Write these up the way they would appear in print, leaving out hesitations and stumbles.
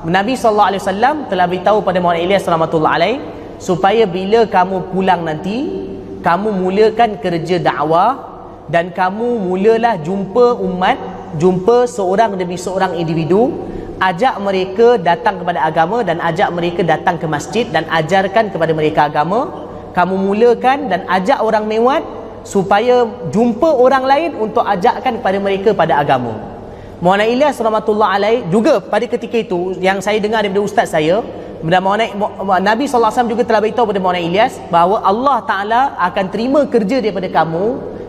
Nabi SAW telah beritahu pada Muhammad Ilyas rahmatullah alaih, supaya bila kamu pulang nanti, kamu mulakan kerja dakwah dan kamu mulalah jumpa umat, jumpa seorang demi seorang individu, ajak mereka datang kepada agama dan ajak mereka datang ke masjid dan ajarkan kepada mereka agama. Kamu mulakan dan ajak orang Mewat supaya jumpa orang lain untuk ajakkan kepada mereka pada agama. Maulana Ilyas rahmatullah alaih juga pada ketika itu, yang saya dengar daripada ustaz saya, Nabi SAW juga telah beritahu kepada Maulana Ilyas bahawa Allah Ta'ala akan terima kerja daripada kamu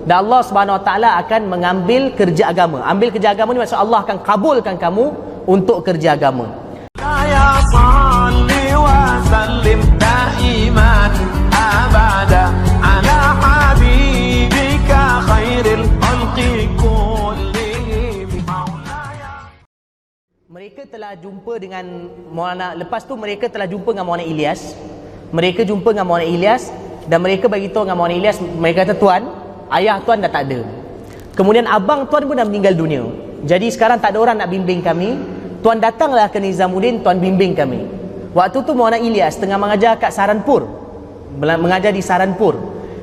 dan Allah Subhanahu Wa Ta'ala akan mengambil kerja agama. Ambil kerja agama ni maksud Allah akan kabulkan kamu untuk kerja agama. Ya salli wa sallim daiman abada ala habibika khairil khalqi kullihim. Mereka telah jumpa dengan Maulana, lepas tu mereka telah jumpa dengan Maulana Ilyas. Mereka jumpa dengan Maulana Ilyas dan mereka beritahu dengan Maulana Ilyas, mereka kata, tuan, ayah tuan dah tak ada. Kemudian abang tuan pun dah meninggal dunia. Jadi sekarang tak ada orang nak bimbing kami. Tuan datanglah ke Nizamuddin, tuan bimbing kami. Waktu tu Maulana Ilyas tengah mengajar kat Saranpur, mengajar di Saranpur.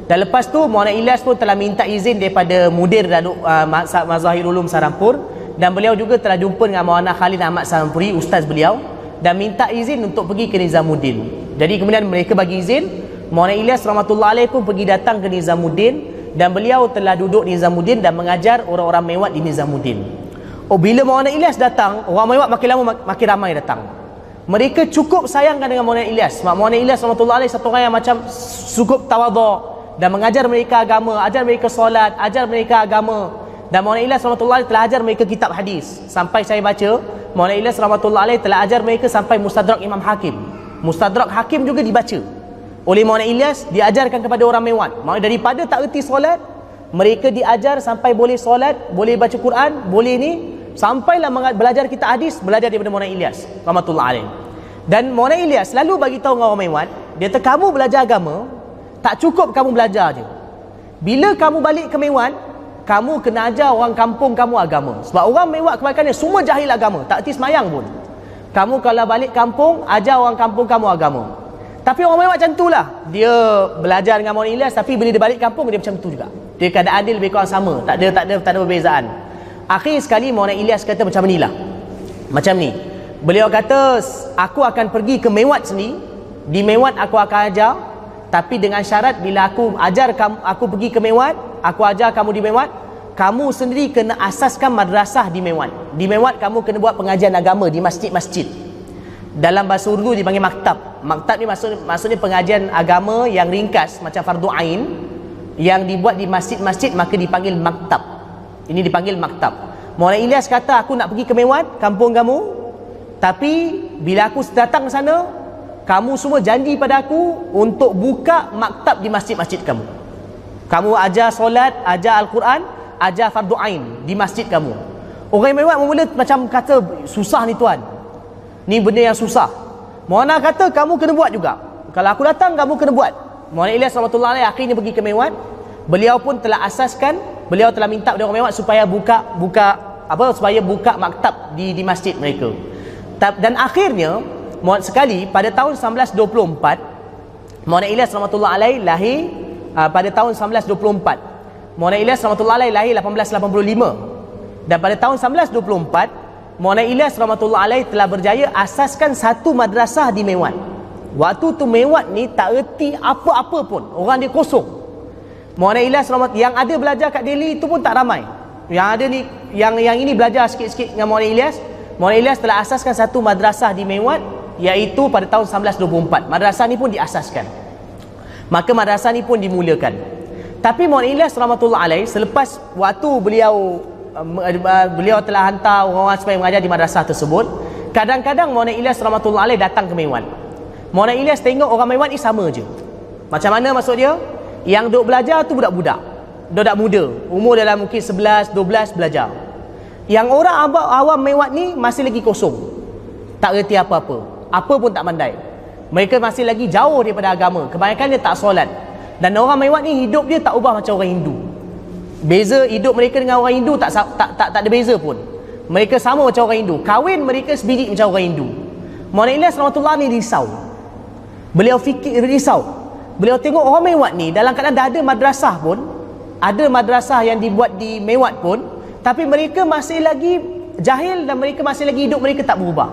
Dan lepas tu Maulana Ilyas pun telah minta izin daripada mudir Mazahir Ulum Saranpur, dan beliau juga telah jumpa dengan Maulana Khalid Ahmad Saranpuri, ustaz beliau, dan minta izin untuk pergi ke Nizamuddin. Jadi kemudian mereka bagi izin. Maulana Ilyas rahmatullah alaih pun pergi datang ke Nizamuddin, dan beliau telah duduk di Nizamuddin dan mengajar orang-orang Mewat di Nizamuddin. Oh, bila Maulana Ilyas datang, orang Mewat makin lama makin ramai datang. Mereka cukup sayangkan dengan Maulana Ilyas. Maulana Ilyas rahmatullah alaih satu orang yang macam cukup tawadhu dan mengajar mereka agama, ajar mereka solat, ajar mereka agama. Dan Maulana Ilyas rahmatullah alaih telah ajar mereka kitab hadis. Sampai saya baca, Maulana Ilyas rahmatullah alaih telah ajar mereka sampai Mustadrak Imam Hakim. Mustadrak Hakim juga dibaca oleh Maulana Ilyas, diajarkan kepada orang Mewat. Maksudnya daripada tak erti solat, mereka diajar sampai boleh solat, boleh baca Quran, boleh ni, sampailah belajar kitab hadis, belajar daripada Maulana Ilyas rahmatullah alaih. Dan Maulana Ilyas selalu bagi tahu dengan orang Mewat, dia kata, kamu belajar agama tak cukup kamu belajar je. Bila kamu balik ke Mewat, kamu kena ajar orang kampung kamu agama. Sebab orang Mewat kebanyakannya semua jahil agama, tak erti semayang pun. Kamu kalau balik kampung, ajar orang kampung kamu agama. Tapi orang Mewat macam itulah, dia belajar dengan Maulana Ilyas, tapi bila dia balik kampung dia macam tu juga. Dia keadaan dia lebih kurang sama, tak ada perbezaan. Akhir sekali Maulana Ilyas kata macam inilah, macam ni. Beliau kata, aku akan pergi ke Mewat sendiri. Di Mewat aku akan ajar, tapi dengan syarat bila aku ajar kamu, aku pergi ke Mewat, aku ajar kamu di Mewat, kamu sendiri kena asaskan madrasah di Mewat. Di Mewat kamu kena buat pengajian agama di masjid-masjid. Dalam bahasa Urdu dipanggil maktab. Maktab ni maksudnya pengajian agama yang ringkas macam fardu ain, yang dibuat di masjid-masjid, maka dipanggil maktab. Ini dipanggil maktab. Maulana Ilyas kata, aku nak pergi ke Mewat, kampung kamu, tapi bila aku datang ke sana, kamu semua janji pada aku untuk buka maktab di masjid-masjid kamu. Kamu ajar solat, ajar Al-Quran, ajar fardu ain di masjid kamu. Orang Mewat mula macam kata, susah ni tuan, ni benda yang susah. Maulana kata, kamu kena buat juga. Kalau aku datang, kamu kena buat. Maulana Ilyas rahmatullah alaih akhirnya pergi ke Mewat. Beliau pun telah asaskan, beliau telah minta kepada orang Mewat supaya buka maktab di masjid mereka. Dan akhirnya sekali pada tahun 1924, Maulana Ilyas rahmatullah alaih lahir pada tahun 1924. Maulana Ilyas rahmatullah alaih lahir 1885. Dan pada tahun 1924, Maulana Ilyas rahmatullah alaih telah berjaya asaskan satu madrasah di Mewat. Waktu tu Mewat ni tak erti apa-apa pun, orang dia kosong. Maulana Ilyas yang ada belajar kat Delhi itu pun tak ramai. Yang ada ni, yang ini belajar sikit-sikit dengan Maulana Ilyas. Maulana Ilyas telah asaskan satu madrasah di Mewat, iaitu pada tahun 1924. Madrasah ni pun diasaskan. Maka madrasah ni pun dimulakan. Tapi Maulana Ilyas rahmatullah alaih, selepas waktu beliau telah hantar orang-orang supaya mengajar di madrasah tersebut, kadang-kadang Maulana Ilyas rahmatullah alaih datang ke Mewat. Maulana Ilyas tengok orang Mewat ni sama je. Macam mana maksud dia? Yang duk belajar tu budak-budak, budak muda, umur dalam mungkin 11, 12 belajar. Yang orang awam Mewat ni masih lagi kosong, tak reti apa-apa, apa pun tak pandai. Mereka masih lagi jauh daripada agama. Kebanyakan dia tak solat. Dan orang Mewat ni hidup dia tak ubah macam orang Hindu. Beza hidup mereka dengan orang Hindu tak ada beza pun. Mereka sama macam orang Hindu. Kahwin mereka sebiji macam orang Hindu. Maulana Ilyas rahmatullah ni risau. Beliau risau. Beliau tengok orang Mewat ni dalam keadaan dah ada madrasah pun, ada madrasah yang dibuat di Mewat pun, tapi mereka masih lagi jahil dan mereka masih lagi hidup, mereka tak berubah.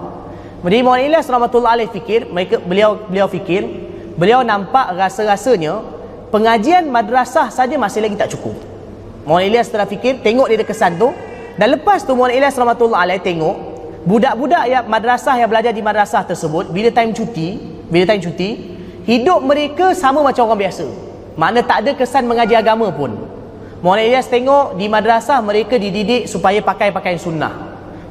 Jadi Maulana Ilyas rahmatullah alaih fikir, beliau fikir, beliau nampak rasa-rasanya pengajian madrasah saja masih lagi tak cukup. Maulana Ilyas telah fikir, tengok dia ada kesan tu, dan lepas tu Maulana Ilyas rahmatullah alaih tengok budak-budak yang madrasah yang belajar di madrasah tersebut, bila time cuti, hidup mereka sama macam orang biasa. Makna tak ada kesan mengaji agama pun. Maulana Ilyas tengok di madrasah mereka dididik supaya pakai pakaian sunnah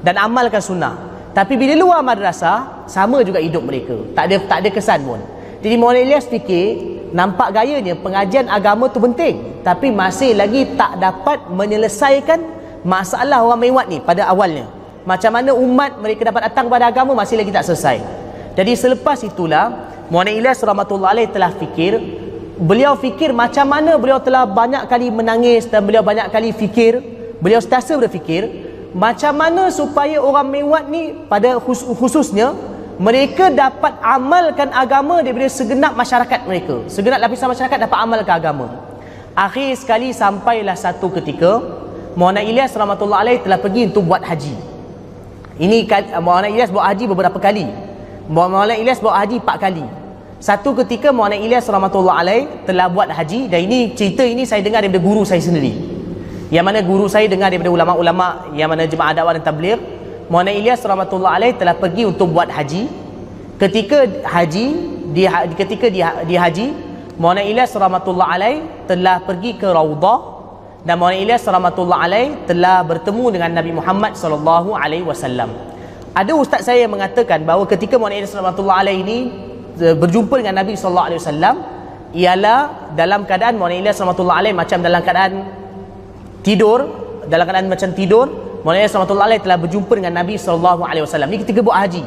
dan amalkan sunnah. Tapi bila luar madrasah, sama juga hidup mereka. Tak ada kesan pun. Jadi Maulana Ilyas fikir, nampak gayanya pengajian agama tu penting, tapi masih lagi tak dapat menyelesaikan masalah orang Mewat ni pada awalnya. Macam mana umat mereka dapat datang pada agama masih lagi tak selesai. Jadi selepas itulah Maulana Ilyas rahmatullah alaih telah fikir, beliau fikir macam mana beliau telah banyak kali menangis dan beliau banyak kali fikir, beliau sentiasa berfikir macam mana supaya orang Mewat ni pada khususnya mereka dapat amalkan agama daripada segenap masyarakat mereka, segenap lapisan masyarakat dapat amalkan agama. Akhir sekali sampailah satu ketika Maulana Ilyas rahmatullah alaih telah pergi untuk buat haji. Ini Maulana Ilyas buat haji beberapa kali. Maulana Ilyas buat haji 4 kali. Satu ketika Maulana Ilyas rahmatullah alaih telah buat haji, dan ini cerita ini saya dengar daripada guru saya sendiri. Yang mana guru saya dengar daripada ulama-ulama yang mana jemaah dakwah dan tabligh. Maulana Ilyas rahmatullah alaih telah pergi untuk buat haji. Ketika di haji, Maulana Ilyas rahmatullah alaih telah pergi ke Raudah, dan Maulana Ilyas rahmatullah alaih telah bertemu dengan Nabi Muhammad sallallahu alaihi wasallam. Ada ustaz saya yang mengatakan bahawa ketika Maulana Ilyas rahmatullah alaih ini berjumpa dengan Nabi sallallahu alaihi wasallam ialah dalam keadaan Maulana Ilyas rahmatullah alaih macam dalam keadaan tidur, Maulana Ilyas rahmatullah alaih telah berjumpa dengan Nabi sallallahu alaihi wasallam. Ni ketika buat haji.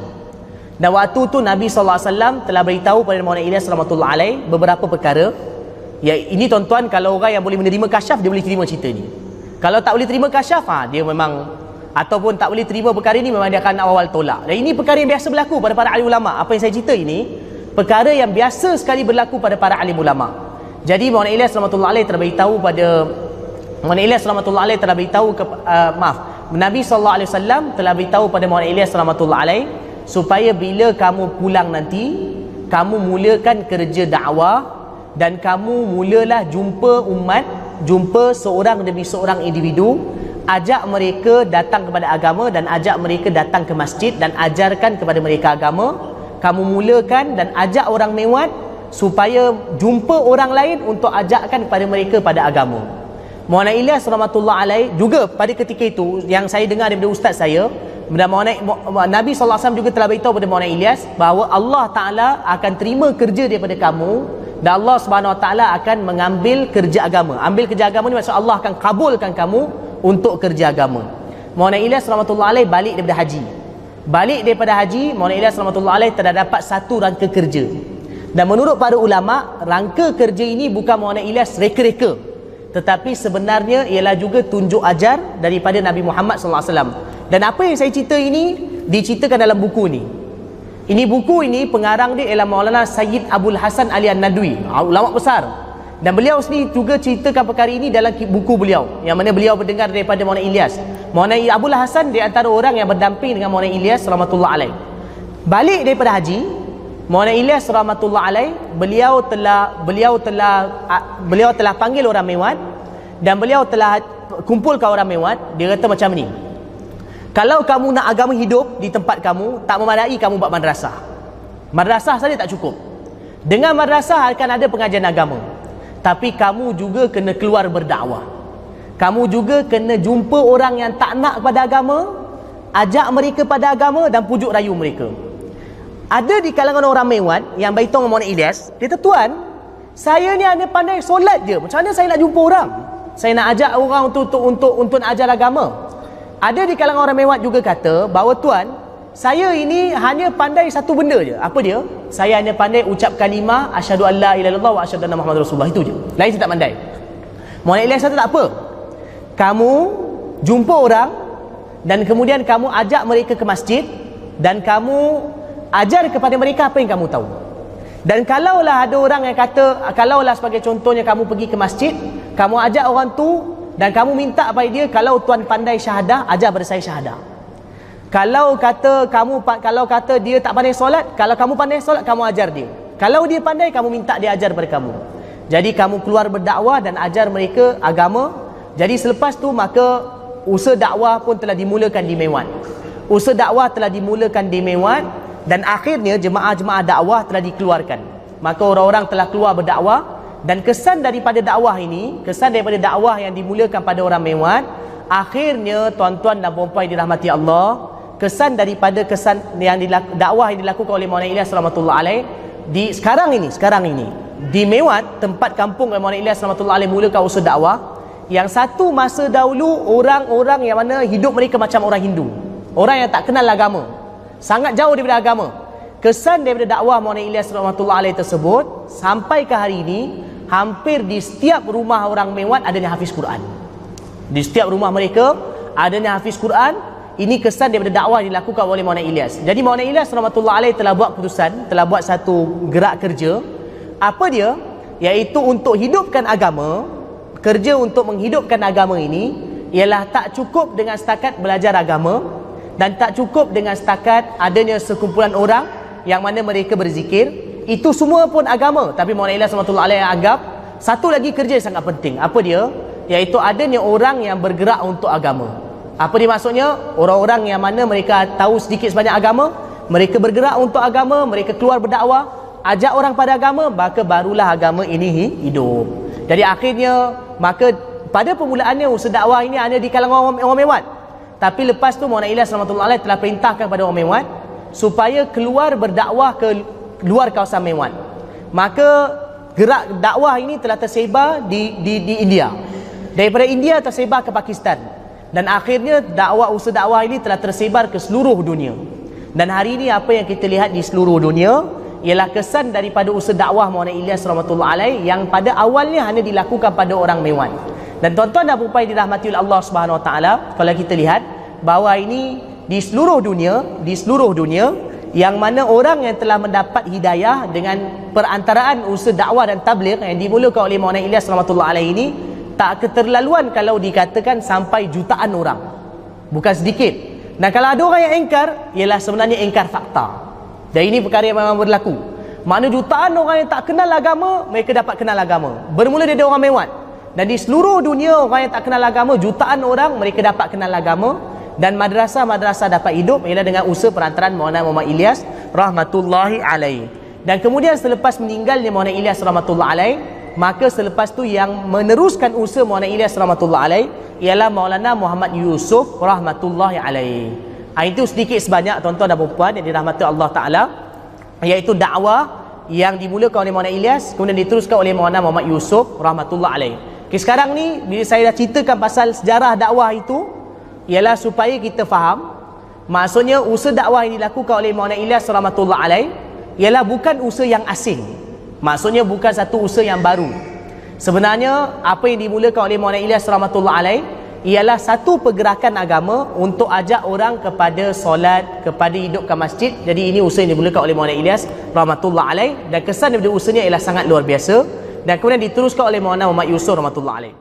Dan waktu tu Nabi sallallahu alaihi wasallam telah beritahu pada Maulana Ilyas rahmatullah alaih beberapa perkara. Ya, ini tuan-tuan, kalau orang yang boleh menerima kasyaf, dia boleh terima cerita ni. Kalau tak boleh terima kasyaf, dia memang, ataupun tak boleh terima perkara ni, memang dia akan awal tolak. Dan ini perkara yang biasa berlaku pada para alim ulama. Apa yang saya cerita ini perkara yang biasa sekali berlaku pada para alim ulama. Jadi Maulana Ilyas rahmatullah alaih telah beritahu pada Nabi sallallahu alaihi wasallam telah beritahu pada Maulana Ilyas rahmatullah alaih supaya bila kamu pulang nanti, kamu mulakan kerja dakwah dan kamu mulalah jumpa umat, jumpa seorang demi seorang individu, ajak mereka datang kepada agama dan ajak mereka datang ke masjid dan ajarkan kepada mereka agama. Kamu mulakan dan ajak orang Mewat supaya jumpa orang lain untuk ajakkan kepada mereka pada agama. Maulana Ilyas rahmatullah alaih juga pada ketika itu yang saya dengar daripada ustaz saya, Nabi sallallahu alaihi wasallam juga telah beritahu kepada Maulana Ilyas bahawa Allah Taala akan terima kerja daripada kamu dan Allah Subhanahu Wa Taala akan mengambil kerja agama. Ambil kerja agama ni maksud Allah akan kabulkan kamu untuk kerja agama. Maulana Ilyas rahmatullah alaih balik daripada haji. Maulana Ilyas rahmatullah alaih telah dapat satu rangka kerja. Dan menurut para ulama, rangka kerja ini bukan Maulana Ilyas reka-reka, tetapi sebenarnya ialah juga tunjuk ajar daripada Nabi Muhammad sallallahu alaihi wasallam. Dan apa yang saya cerita ini diceritakan dalam buku ni. Buku ini pengarang dia ialah Maulana Sayyid Abdul Hasan Ali An-Nadwi, ulama besar. Dan beliau sendiri juga ceritakan perkara ini dalam buku beliau, yang mana beliau mendengar daripada Maulana Ilyas. Maulana Abdul Hasan di antara orang yang berdamping dengan Maulana Ilyas rahmatullah alaih. Balik daripada haji, Maulana Ilyas rahmatullah alaih, beliau telah panggil orang Mewat dan beliau telah kumpulkan orang Mewat. Dia kata macam ni, kalau kamu nak agama hidup di tempat kamu, tak memadai kamu buat madrasah. Madrasah saja tak cukup. Dengan madrasah akan ada pengajian agama, tapi kamu juga kena keluar berdakwah. Kamu juga kena jumpa orang yang tak nak kepada agama, ajak mereka pada agama dan pujuk rayu mereka. Ada di kalangan orang Mewat yang beritahu dengan Maulana Ilyas, dia kata, tuan, saya ni hanya pandai solat je, macam mana saya nak jumpa orang? Saya nak ajak orang untuk ajar agama. Ada di kalangan orang Mewat juga kata bahawa, tuan, saya ini hanya pandai satu benda je. Apa dia? Saya hanya pandai ucap kalimah asyhadu an la ilaha illallah wa asyhadu anna muhammadar rasulullah, itu je. Lain saya tak pandai. Maulana Ilyas kata, tak apa, kamu jumpa orang dan kemudian kamu ajak mereka ke masjid dan kamu ajar kepada mereka apa yang kamu tahu. Dan kalaulah ada orang yang kata, kalaulah sebagai contohnya kamu pergi ke masjid, kamu ajak orang tu dan kamu minta pada dia, kalau tuan pandai syahadah, ajar pada saya syahadah. Kalau kata dia tak pandai solat, kalau kamu pandai solat, kamu ajar dia. Kalau dia pandai, kamu minta dia ajar pada kamu. Jadi kamu keluar berdakwah dan ajar mereka agama. Jadi selepas tu maka usaha dakwah pun telah dimulakan di Mewat. Usaha dakwah telah dimulakan di Mewat dan akhirnya jemaah-jemaah dakwah telah dikeluarkan. Maka orang-orang telah keluar berdakwah dan kesan daripada dakwah ini, kesan daripada dakwah yang dimulakan pada orang Mewat, akhirnya tuan-tuan dan puan-puan yang dirahmati Allah, kesan daripada kesan yang dakwah yang dilakukan oleh Maulana Ilyas rahmatullah alaih di sekarang ini di Mewat, tempat kampung Maulana Ilyas rahmatullah alaih mulakan usaha dakwah. Yang satu masa dahulu orang-orang yang mana hidup mereka macam orang Hindu, orang yang tak kenal agama, sangat jauh daripada agama. Kesan daripada dakwah Maulana Ilyas rahmatullah alaih tersebut sampai ke hari ini, hampir di setiap rumah orang Mewat adanya hafiz Quran. Di setiap rumah mereka adanya hafiz Quran. Ini kesan daripada dakwah yang dilakukan oleh Maulana Ilyas. Jadi Maulana Ilyas rahmatullah alaih telah buat keputusan, telah buat satu gerak kerja. Apa dia? Iaitu untuk hidupkan agama. Kerja untuk menghidupkan agama ini ialah tak cukup dengan setakat belajar agama dan tak cukup dengan setakat adanya sekumpulan orang yang mana mereka berzikir. Itu semua pun agama, tapi Maulana Ilyas rahmatullah alaih anggap satu lagi kerja yang sangat penting. Apa dia? Iaitu adanya orang yang bergerak untuk agama. Apa dia maksudnya? Orang-orang yang mana mereka tahu sedikit sebanyak agama, mereka bergerak untuk agama, mereka keluar berdakwah, ajak orang pada agama, maka barulah agama ini hidup. Jadi akhirnya, maka pada permulaannya usaha dakwah ini ada di kalangan orang Mewat. Tapi lepas tu Maulana Ilyas rahmatullah alaih telah perintahkan pada orang Mewat supaya keluar berdakwah ke luar kawasan Mewat. Maka gerak dakwah ini telah tersebar di India. Daripada India tersebar ke Pakistan. Dan akhirnya usaha dakwah ini telah tersebar ke seluruh dunia. Dan hari ini apa yang kita lihat di seluruh dunia ialah kesan daripada usaha dakwah Maulana Ilyas rahmatullah alaih yang pada awalnya hanya dilakukan pada orang Mewat. Dan tuan-tuan dan puan-puan yang dirahmati oleh Allah Subhanahu Wa Taala, kalau kita lihat bahawa ini di seluruh dunia yang mana orang yang telah mendapat hidayah dengan perantaraan usaha dakwah dan tabligh yang dimulakan oleh Maulana Ilyas rahmatullah alaih ini, tak keterlaluan kalau dikatakan sampai jutaan orang, bukan sedikit. Dan kalau ada orang yang engkar, ialah sebenarnya engkar fakta. Dan ini perkara yang memang berlaku. Makna jutaan orang yang tak kenal agama, mereka dapat kenal agama. Bermula dari orang Mewat. Dan di seluruh dunia orang yang tak kenal agama, jutaan orang mereka dapat kenal agama. Dan madrasah-madrasah dapat hidup ialah dengan usaha perantaraan Maulana Muhammad Ilyas rahmatullahi alaih. Dan kemudian selepas meninggalnya Maulana Ilyas rahmatullah alaih, maka selepas tu yang meneruskan usaha Maulana Ilyas rahmatullah alaih ialah Maulana Muhammad Yusuf rahmatullahi alaih. Itu sedikit sebanyak tuan-tuan dan puan-puan yang dirahmati Allah Ta'ala, iaitu dakwah yang dimulakan oleh Maulana Ilyas kemudian diteruskan oleh Maulana Muhammad Yusuf rahmatullah alaih. Okay, sekarang ni bila saya dah ceritakan pasal sejarah dakwah itu, ialah supaya kita faham, maksudnya usaha dakwah yang dilakukan oleh Maulana Ilyas rahmatullah alaih ialah bukan usaha yang asing. Maksudnya bukan satu usaha yang baru. Sebenarnya apa yang dimulakan oleh Maulana Ilyas rahmatullah alaih ialah satu pergerakan agama untuk ajak orang kepada solat, kepada hidupkan masjid. Jadi ini usaha yang dimulakan oleh Maulana Ilyas rahmatullah alaih, dan kesan daripada usahanya ialah sangat luar biasa. Dan kemudian diteruskan oleh Maulana Muhammad Yusuf rahmatullah alaih.